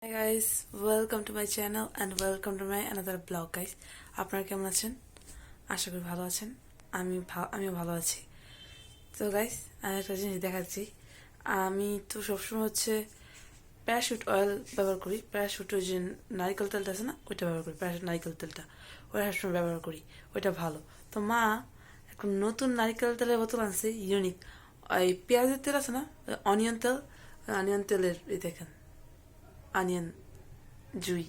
Hi guys, welcome to my channel and welcome to my another vlog guys. আপনারা কেমন আছেন? আশা করি ভালো আছেন। আমিও ভালো আছি। তো গাইস, আমি একটা জিনিস দেখাচ্ছি। আমি তো সবসময় প্যারাশুট অয়েল ব্যবহার করি। প্যারাশুট ওই যে নারিকেল তেলটা আছে না, ওইটা ব্যবহার করি। প্যারাশুট নারিকেল তেলটা ওইটা সবসময় ব্যবহার করি, ওইটা ভালো। তো মা এখন নতুন নারিকেল তেলের বোতল আনছে, ইউনিক। ওই পেঁয়াজের তেল আছে না, অনিয়ন তেলের দেখেন, অনিয়ন জুই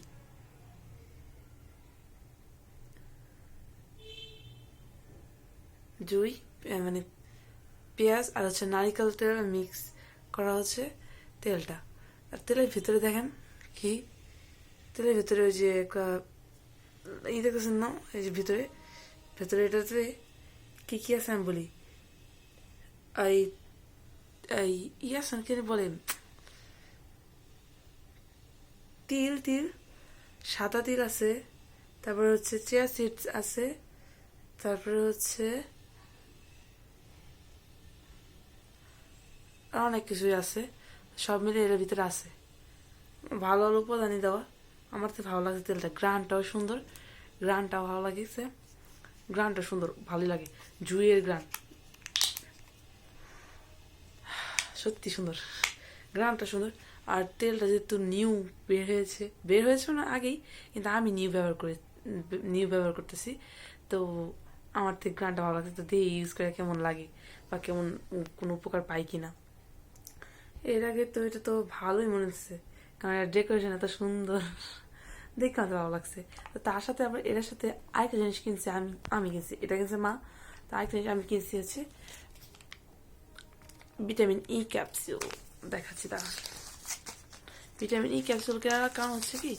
জুই মানে পেঁয়াজ আর নারিকেল তেল মিক্স করা হচ্ছে তেলটা। আর তেলের ভিতরে দেখেন কি, তেলের ভিতরে ওই যে একটা দেখতেছেন না, এই যে ভিতরে ভেতরে এটাতে কি কি আছে আমি বলি। এই এই আছে কি বলে, তিল তিল সাদা তিল আছে, তারপরে চিয়া সিডস আছে, তারপরে আর অনেক কিছুই আছে। সব মিলে এর ভিতরে আছে। ভালো ভালো উপাদানি দেওয়া। আমার তো ভালো লাগছে তেলটা, গ্রানটাও সুন্দর, গ্রানটাও ভালো লাগছে, গ্রানটা সুন্দর, ভালোই লাগে। জুইয়ের গ্রান সত্যি সুন্দর, গ্রানটা সুন্দর। আর তেলটা যেহেতু বের হয়েছে না আগেই, কিন্তু আমি নিউ ব্যবহার করতেছি। তো আমার তো গ্রানটা ভালো লাগছে, তো দিয়ে ইউজ করে কেমন লাগে বা কেমন কোনো উপকার পাই কিনা। এর আগে তো এটা তো ভালোই মনে হচ্ছে, কারণ ডেকোরেশন এত সুন্দর, দেখে আমার ভালো লাগছে। তো তার সাথে আবার এটার সাথে আরেকটা জিনিস কিনছি, আমি কিনছি, এটা কিনছে মা। তো আরেকটা জিনিস আমি কিনছি ভিটামিন ই ক্যাপসুল। দেখাচ্ছি তারা, ভিটামিন ই ক্যাপসুল কেনার কারণ কি,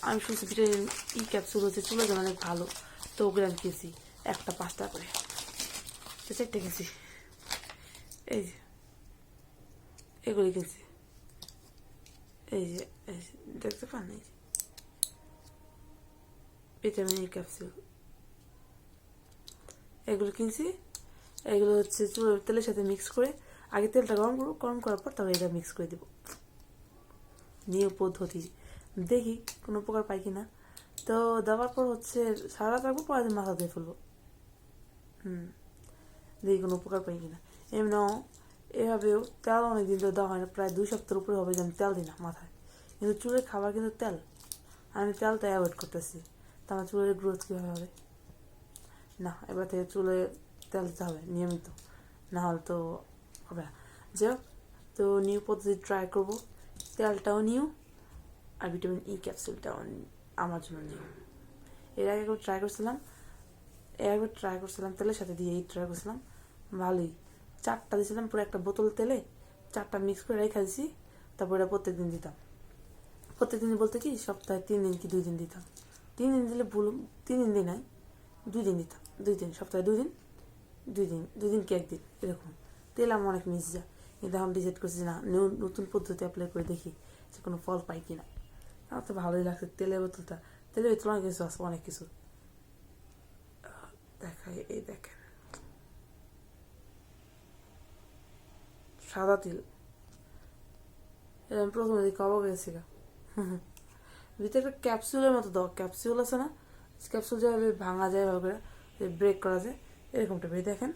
আমি শুনছি ভিটামিন ই ক্যাপসুল চুলের জন্য অনেক ভালো। তো ওগুলো আমি কিনছি, একটা 5 টাকা করে, তো 4টে কিনছি। এই যে এগুলি কিনছি, এই যে দেখতে পান, এই যে ভিটামিন ই ক্যাপসুল, এগুলো কিনছি। এগুলো চুলের তেলের সাথে মিক্স করে, আগে তেলটা গরম করবো, গরম করার পর তবে এটা মিক্স করে দেবো। নিউ পদ্ধতি, দেখি কোনো উপকার পাই কিনা। তো দেওয়ার পর সারা রাত রাখবো, পরের দিন মাথা ধুয়ে ফেলবো। দেখি কোনো উপকার পাই কিনা। এমনিও এভাবেও তেল অনেকদিন তো দেওয়া হয় না, প্রায় 2 সপ্তাহের উপরে হবে যে আমি তেল দিই না মাথায়। কিন্তু চুলের খাবার কিন্তু তেল, আমি তেলটা অ্যাভয়েড করতেছি। তো আমার চুলের গ্রোথ কীভাবে হবে? না, এবার থেকে চুলে তেল দিতে হবে নিয়মিত, না হলে তো হবে না। যাই হোক, তো নিউ পদ্ধতি ট্রাই করবো। তেলটাও নিউ, আর ভিটামিন ই ক্যাপসুলটাও আমার জন্য নিউ। এর আগে ট্রাই করছিলাম তেলের সাথে দিয়ে ট্রাই করছিলাম, ভালোই। 4টা দিয়েছিলাম, পুরো একটা বোতল তেলে 4টা মিক্স করে রেখে দিয়েছি। তারপর এটা প্রত্যেকদিন দিতাম। প্রত্যেকদিন বলতে কি, সপ্তাহে 3 দিন কি 2 দিন দিতাম। 3 দিন দিলে ভুল, 3 দিন দিই নাই, 2 দিন দিতাম। 2 দিন, সপ্তাহে 2 দিন, 2 দিন কি 1 দিন, এরকম। তেল আমার অনেক মিস যায়, কিন্তু আমি ডিসাইড করছি না, নতুন পদ্ধতি অ্যাপ্লাই করে দেখি যে কোনো ফল পাই কিনা। আমার তো ভালোই লাগছে তেলের বোতলটা। তেলের ভিতরে অনেক কিছু আছে, অনেক কিছু দেখায়। এই দেখেন, সাদা তিল, এরকম প্রথমে দিকে অবাক হয়েছি। ভিতরে একটা ক্যাপসুলের মতো দাও, ক্যাপসুল আছে না, ক্যাপসুল যেভাবে ভাঙা যায়, ভাবে ব্রেক করা যায়, এরকম টাইপের। দেখেন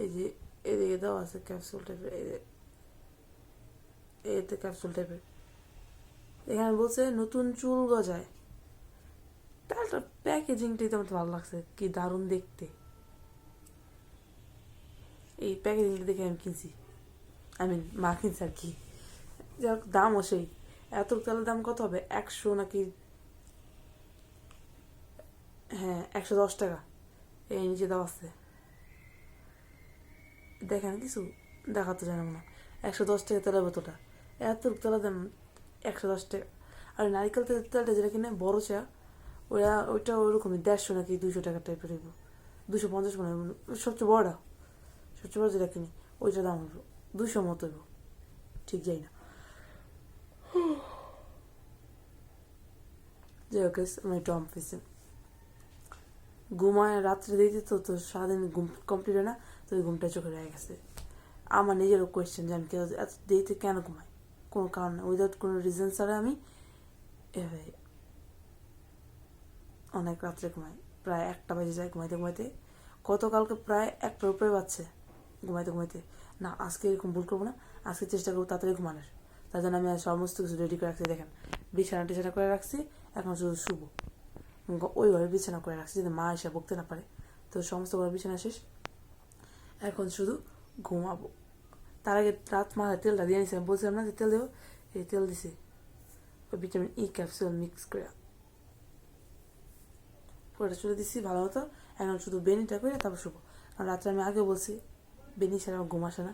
এই যে এদিকে দেওয়া আছে ক্যাপসুল টাইপের, এতে ক্যাপসুল টাইপের। এখানে বলছে নতুন চুল গজায়। তাহলে প্যাকেজিংটাই তো আমার ভালো লাগছে, কি দারুণ দেখতে। এই প্যাকেজিংটা দেখে আমি কিনছি, মা কিনছে আর কি। যাই হোক, দামও সেই। এত তেলের দাম কত হবে, 100 নাকি, হ্যাঁ 110 টাকা। এই নিচে দেওয়া আছে, দেখেন কিছু দেখাতে জানো না। 110 টাকা তেলের বোতলটা, এত তেলের দাম 110 টাকা। আর নারিকেল তেলটা যেটা কিনে বড় চা, ওইটা ওইরকমই 150 নাকি 200 টাকা টাইপের হইব, 250 মনে হয়। সবচেয়ে বড় যেটা কিনি, ওইটার দাম হইব 200 মতো হইব, ঠিক যাই না। যাই হোক, আমি একটু অফিসে ঘুমায় রাত্রে দিতে, তো সারাদিন ঘুম কমপ্লিট হয় না, তো ওই ঘুমটা চোখে রয়ে গেছে। আমার নিজেরও কোয়েশ্চেন যে আমি এত দেরিতে কেন ঘুমাই, কোনো কারণ না, উইদাউট কোনো রিজন ছাড়া আমি এভাবে অনেক রাত্রে ঘুমাই, প্রায় 1টা বেজে যায় ঘুমাইতে ঘুমাইতে। গতকালকে প্রায় 1টার উপরে বাজছে ঘুমাইতে ঘুমাইতে। না, আজকে এরকম ভুল করবো না, আজকে চেষ্টা করবো তাড়াতাড়ি ঘুমানোর। তার জন্য আমি সমস্ত কিছু রেডি করে রাখছি। দেখেন, বিছানা টিছানা করে রাখছি, এখন শুধু শুবো। ওই ঘরে বিছানা করে রাখছি যাতে মা এসে বকতে না পারে। তো সমস্ত ঘরে বিছানা শেষ, এখন শুধু ঘুমাবো। তার আগে রাত মাথায় তেলটা দিয়ে নিয়েছি, আমি বলছিলাম না যে তেল দেবো, এই তেল দিছি ওই ভিটামিন ই ক্যাপসুল মিক্স করে পুরোটা চুলে দিচ্ছি ভালো মতো। এখন শুধু বেনিটা করে তারপর শুবো, কারণ রাত্রে আমি আগে বলছি বেনি ছাড়া আমার ঘুম আসে না,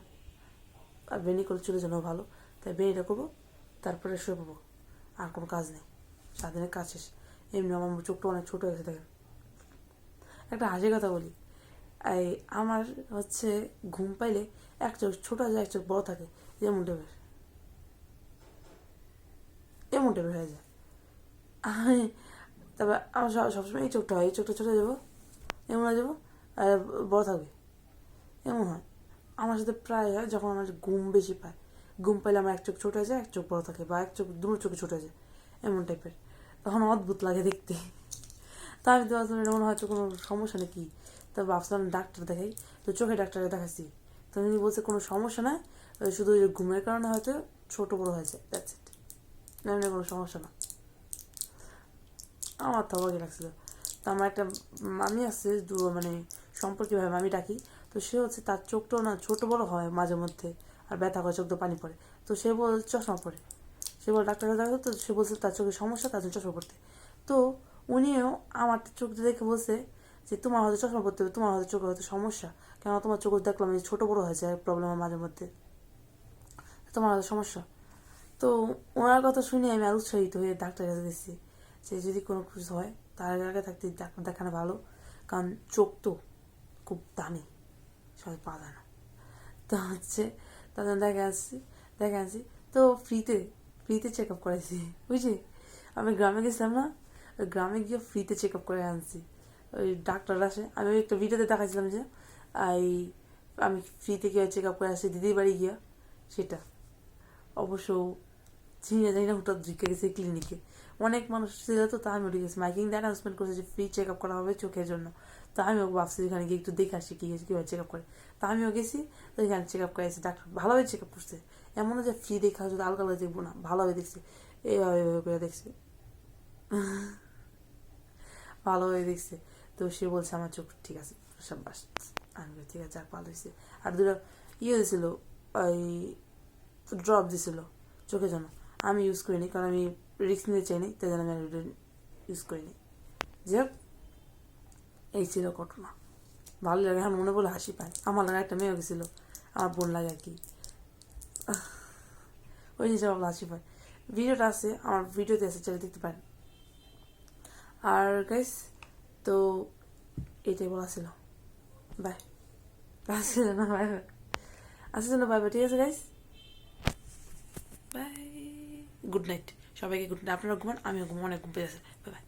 আর বেনি করে চুলের জন্য ভালো, তাই বেনিটা করবো তারপরে শুয়ে পড়বো। আর কোনো কাজ নেই, সারাদিনের কাজ শেষ। এমনি আমার চোখটা অনেক ছোটো হয়েছে। দেখেন, একটা হাসির কথা বলি, এই আমার হচ্ছে ঘুম পাইলে এক চোখ ছোটো হয়ে যায়, এক চোখ বড় থাকে, এমন টাইপের হয়ে যায়। তারপর আমার সবসময় এই চোখটা হয়, এই চোখটা ছোটো হয়ে যাবো, এমন হয়ে যাবো, আর বড় থাকবে, এমন হয়। আমার সাথে প্রায় হয় যখন আমার ঘুম বেশি পায়, ঘুম পাইলে আমার এক চোখ ছোটো হয়ে যায়, এক চোখ বড় থাকে, বা এক চোখ দুটো চোখে ছোটো হয়ে যায়, এমন টাইপের। তখন অদ্ভুত লাগে দেখতে। তা আমি তো ভাবছিলাম এটা মনে হয়তো কোনো সমস্যা নাকি, তো ভাবছিলাম ডাক্তার দেখাই। তো চোখে ডাক্তারে দেখাচ্ছি, তো উনি বলছে কোনো সমস্যা না, শুধু ওই ঘুমের কারণে হয়তো ছোটো বড়ো হয়েছে, দ্যাটস ইট, এমনি কোনো সমস্যা না। আমার তো অবাকই লাগছিল। তো আমার একটা মামি আছে, মানে সম্পর্কে ভাবে মামি ডাকি। তো সে হচ্ছে তার চোখটাও না ছোটো বড়ো হয় মাঝে মধ্যে, আর ব্যথা করে, চোখ তো পানি পড়ে। তো সে বল চশমা পড়ে, সে বল ডাক্তারের দেখা, তো সে বলছে তার চোখের সমস্যা, তার জন্য চশমা পড়তে। তো উনিও আমার চোখ দেখে বলছে যে তোমার হয়তো চশমা পড়তে হবে, তোমার হয়তো চোখে হয়তো সমস্যা, কেন তোমার চোখ দেখলাম যে ছোটো বড়ো হয়েছে প্রবলেম মাঝে মধ্যে, তোমার হয়তো সমস্যা। তো ওনার কথা শুনে আমি আর উৎসাহিত হয়ে ডাক্তারের কাছে গেছি, যে যদি কোনো কিছু হয় তার আগে থাকতে ডাক্তার দেখানো ভালো, কারণ চোখ তো খুব দামি, সবাই পাওয়া যায় না। তো হচ্ছে তাদের দেখে আসছি। তো ফ্রিতে চেক আপ করেছি, বুঝলি। আমি গ্রামে গেছিলাম না, ওই গ্রামে গিয়ে ফ্রিতে চেক আপ করে আনছি। ওই ডাক্তার আসে, আমি ওই একটা ভিডিওতে দেখাচ্ছিলাম যে আমি ফ্রিতে গিয়ে চেক আপ করে আসছি দিদির বাড়ি গিয়া, সেটা অবশ্য জানি না হঠাৎ ঢুকে গেছে ক্লিনিকে। অনেক মানুষ ছিল, তো তা আমি উঠে গেছি, মাইকিং দিয়ে অ্যানাউন্সমেন্ট করেছে যে ফ্রি চেক আপ করা হবে চোখের জন্য। তো আমিও ভাবছি এখানে গিয়ে একটু দেখে আসি কীভাবে চেক আপ করে। তো আমিও গেছি, তো এখানে চেক আপ করে আসছি, ডাক্তার ভালোভাবে চেক আপ করছে। এমন যে ফ্রি দেখা যদি আলগা আলগা দেখবো না, ভালোভাবে দেখছি, এইভাবে এইভাবে করে দেখছি, ভালোভাবে দেখছে। তো সে বলছে আমার চোখ ঠিক আছে, সব বাস। আমি ঠিক আছে, যাক ভালো হয়েছে। আর দুটো দিয়েছিল, ওই ড্রপ দিছিল চোখের জন্য, আমি ইউজ করিনি, কারণ আমি রিস্ক নিতে চাইনি, তাই জন্য আমি ইউজ করিনি। যে এই ছিল ঘটনা। ভালো লাগে, আমার মনে বলে হাসি পায়। আমার লাগে একটা মেয়েও গেছিলো, আমার বোন লাগে আর কি, ওই জিনিসটা ভালো হাসি পায়। ভিডিওটা আছে আমার, ভিডিওতে আছে, চলে দেখতে পারেন। আর গাইস, তো এটাই বলা ছিল, বাই। আসছিল না, বাই বাই, আসছিল না, বাই বাই, ঠিক আছে গাইস, বাই, গুড নাইট সবাইকে, গুড নাইট। আপনারা ঘুমান, আমিও ঘুমান, অনেক ঘুম পেয়ে আছে, বাই বাই।